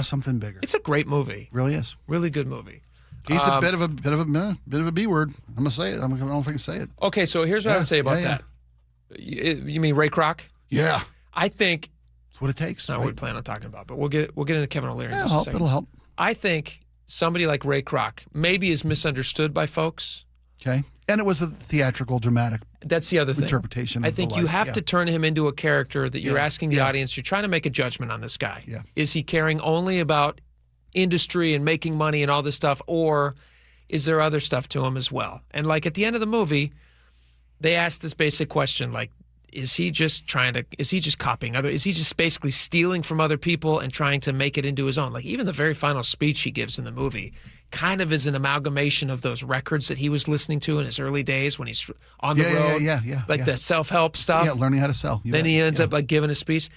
saw something bigger. It's a great movie. Really is. Really good movie. He's a bit of a B word. I'm gonna say it. I don't know if I can say it. Okay, so here's what I would say about that. You mean Ray Kroc? Yeah. I think that's what it takes. That's not what we plan on talking about, but we'll get into Kevin O'Leary in just a second. It'll help. I think somebody like Ray Kroc maybe is misunderstood by folks. Okay. And it was a theatrical, dramatic That's the other thing. Interpretation. I think you have to turn him into a character that you're asking the audience. You're trying to make a judgment on this guy. Yeah. Is he caring only about industry and making money and all this stuff, or is there other stuff to him as well? And like at the end of the movie, they ask this basic question, like, is he just copying is he just basically stealing from other people and trying to make it into his own? Like even the very final speech he gives in the movie kind of is an amalgamation of those records that he was listening to in his early days when he's on the road. Like the self-help stuff. Yeah, learning how to sell. Then he ends up like giving a speech.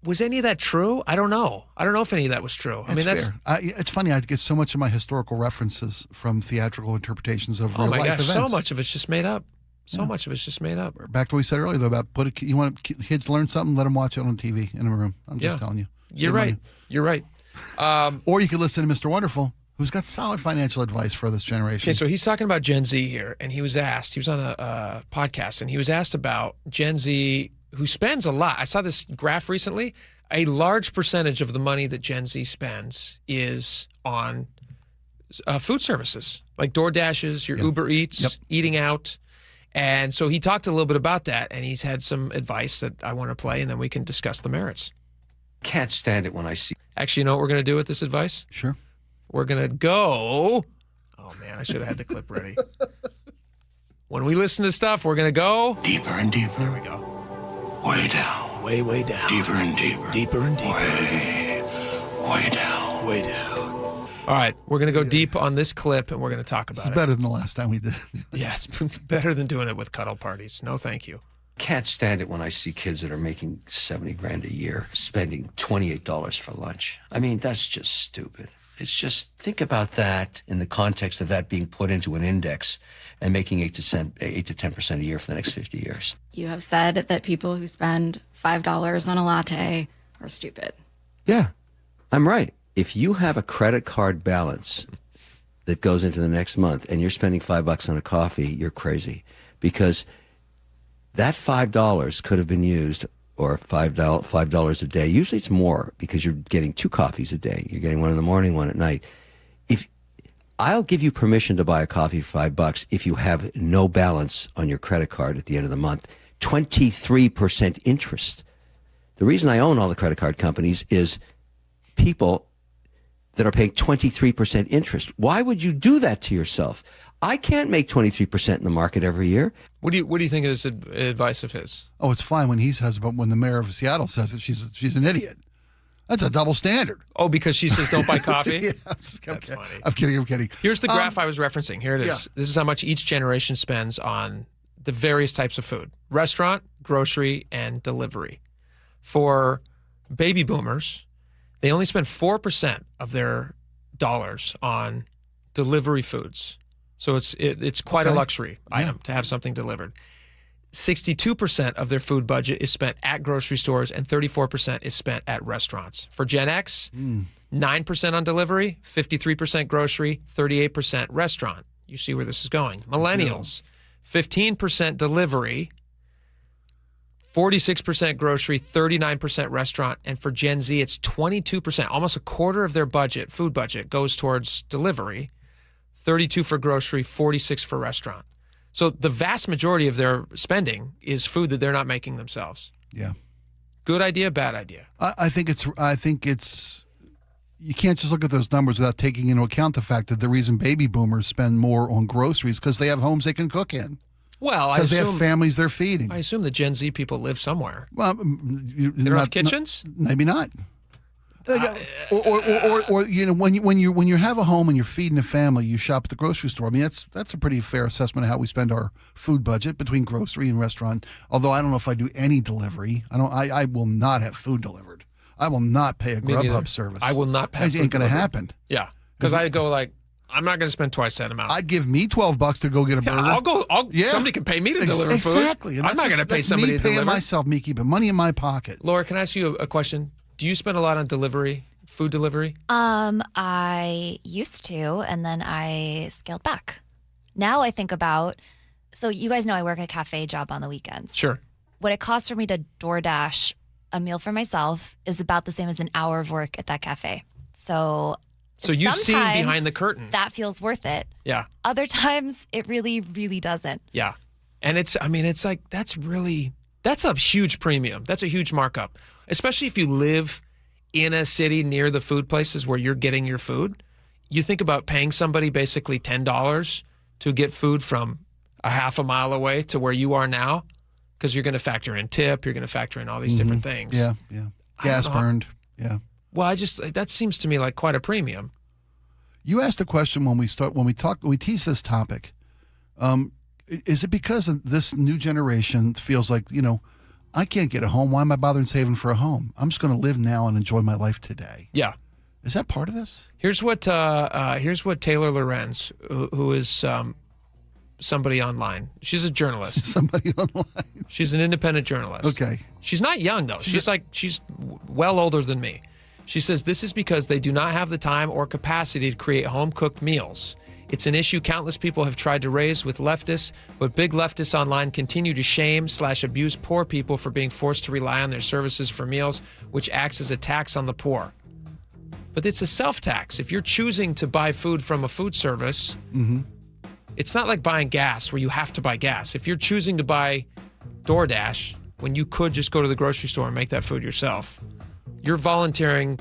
Was any of that true? I don't know. I don't know if any of that was true. I mean, that's fair. It's funny. I get so much of my historical references from theatrical interpretations of real life events. So much of it's just made up. So much of it's just made up. Back to what we said earlier, though, about you want kids to learn something, let them watch it on TV in a room. I'm just telling you. You're right. You're right. Or you could listen to Mr. Wonderful, who's got solid financial advice for this generation. Okay, so he's talking about Gen Z here, and he was on a podcast, and he was asked about Gen Z who spends a lot. I saw this graph recently. A large percentage of the money that Gen Z spends is on food services, like DoorDashes, your Uber Eats, eating out. And so he talked a little bit about that, and he's had some advice that I want to play, and then we can discuss the merits. Can't stand it when I see. Actually, you know what we're going to do with this advice? Sure. We're going to go. Oh, man, I should have had the clip ready. When we listen to stuff, we're going to go. Deeper and deeper. Here we go. Way down. Way down. Deeper and deeper. Deeper and deeper. Way down. Way down. All right, we're going to go deep on this clip, and we're going to talk about it. It's better than the last time we did. Yeah, it's better than doing it with cuddle parties. No, thank you. Can't stand it when I see kids that are making $70,000 a year spending $28 for lunch. I mean, that's just stupid. It's just, think about that in the context of that being put into an index and making 8 to 10% a year for the next 50 years. You have said that people who spend $5 on a latte are stupid. Yeah, I'm right. If you have a credit card balance that goes into the next month and you're spending $5 on a coffee, you're crazy. Because that $5 could have been used, or $5 a day. Usually it's more because you're getting 2 coffees a day. You're getting one in the morning, one at night. If I'll give you permission to buy a coffee for $5 if you have no balance on your credit card at the end of the month. 23% interest. The reason I own all the credit card companies is people that are paying 23% interest. Why would you do that to yourself? I can't make 23% in the market every year. What do you think of this advice of his? Oh, it's fine when he says, but when the mayor of Seattle says it, she's an idiot. That's a double standard. Oh, because she says don't buy coffee? Yeah, That's funny. I'm kidding. Here's the graph I was referencing. Here it is. Yeah. This is how much each generation spends on the various types of food. Restaurant, grocery, and delivery. For baby boomers, they only spend 4% of their dollars on delivery foods. So it's quite a luxury item to have something delivered. 62% of their food budget is spent at grocery stores, and 34% is spent at restaurants. For Gen X, 9% on delivery, 53% grocery, 38% restaurant. You see where this is going. Millennials, 15% delivery, 46% grocery, 39% restaurant, and for Gen Z, it's 22%. Almost a quarter of their budget, food budget, goes towards delivery, 32 for grocery, 46 for restaurant. So the vast majority of their spending is food that they're not making themselves. Yeah. Good idea, bad idea? I think it's. You can't just look at those numbers without taking into account the fact that the reason baby boomers spend more on groceries because they have homes they can cook in. Well, because they have families they're feeding. I assume the Gen Z people live somewhere. Well, they don't have kitchens? Maybe not. Or you know, when you have a home and you're feeding a family, you shop at the grocery store. I mean, that's a pretty fair assessment of how we spend our food budget between grocery and restaurant. Although I don't know if I do any delivery. I will not have food delivered. I will not pay a Grubhub service. I will not pay. It ain't going to happen. Yeah, because I go like, I'm not going to spend twice that amount. I'd give me $12 to go get a burger. I'll go. Somebody can pay me to deliver food. Exactly. I'm not going to pay somebody to deliver. Me paying myself, me keeping money in my pocket. Laura, can I ask you a question? Do you spend a lot on delivery? food delivery? I used to, and then I scaled back. Now I think about, so you guys know I work a cafe job on the weekends. Sure. What it costs for me to DoorDash a meal for myself is about the same as an hour of work at that cafe. So you've seen sometimes behind the curtain. that feels worth it. Yeah. Other times it really, really doesn't. Yeah. And it's like, that's a huge premium. That's a huge markup, especially if you live in a city near the food places where you're getting your food. You think about paying somebody basically $10 to get food from a half a mile away to where you are now, because you're going to factor in tip, you're going to factor in all these different things. Yeah. Gas burned. Yeah. Well, that seems to me like quite a premium. You asked a question when we tease this topic. Is it because this new generation feels like, I can't get a home. Why am I bothering saving for a home? I'm just going to live now and enjoy my life today. Yeah. Is that part of this? Here's what Taylor Lorenz, who is somebody online. She's a journalist. Somebody online. She's an independent journalist. Okay. She's not young though. She's well older than me. She says this is because they do not have the time or capacity to create home-cooked meals. It's an issue countless people have tried to raise with leftists, but big leftists online continue to shame/abuse poor people for being forced to rely on their services for meals, which acts as a tax on the poor. But it's a self-tax. If you're choosing to buy food from a food service, it's not like buying gas where you have to buy gas. If you're choosing to buy DoorDash when you could just go to the grocery store and make that food yourself, you're voluntarily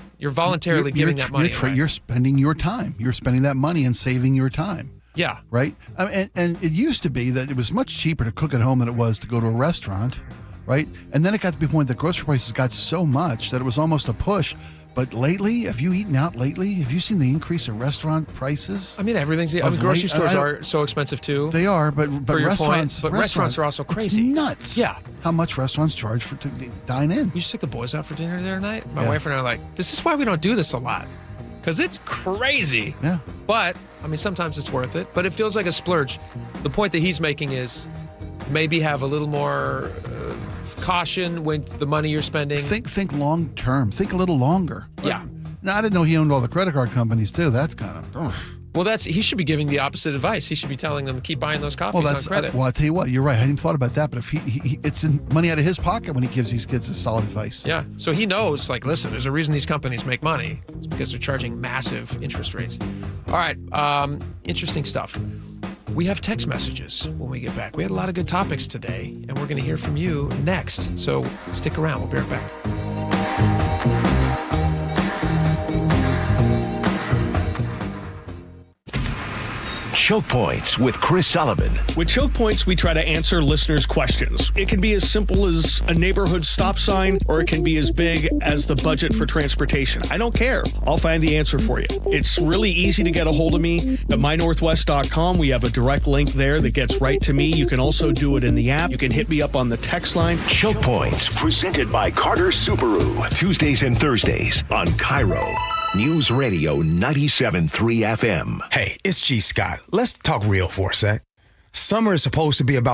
giving that money away. You're spending your time. You're spending that money and saving your time. Yeah. Right? And it used to be that it was much cheaper to cook at home than it was to go to a restaurant, right? And then it got to the point that grocery prices got so much that it was almost a push. But lately, have you eaten out lately? Have you seen the increase in restaurant prices? I mean, grocery stores are so expensive too. They are, but restaurants are also crazy. It's nuts. Yeah. How much restaurants charge to dine in? We just took the boys out for dinner the other night. My wife and I are like, this is why we don't do this a lot. Because it's crazy. Yeah. But, I mean, sometimes it's worth it. But it feels like a splurge. The point that he's making is maybe have a little more caution with the money you're spending. Think long term. Think a little longer. Yeah. Now, I didn't know he owned all the credit card companies too. That's kind of. Well, he should be giving the opposite advice. He should be telling them keep buying those coffees on credit. Well, I tell you what, you're right. I hadn't thought about that. But if it's money out of his pocket when he gives these kids this solid advice. Yeah. So he knows, like, listen, there's a reason these companies make money. It's because they're charging massive interest rates. All right. Interesting stuff. We have text messages when we get back. We had a lot of good topics today, and we're going to hear from you next. So stick around. We'll be right back. Choke Points with Chris Sullivan. With Choke Points, we try to answer listeners' questions. It can be as simple as a neighborhood stop sign, or it can be as big as the budget for transportation. I don't care. I'll find the answer for you. It's really easy to get a hold of me at mynorthwest.com. We have a direct link there that gets right to me. You can also do it in the app. You can hit me up on the text line. Choke Points, presented by Carter Subaru. Tuesdays and Thursdays on KIRO Newsradio 97.3 FM. Hey, it's G. Scott. Let's talk real for a sec. Summer is supposed to be about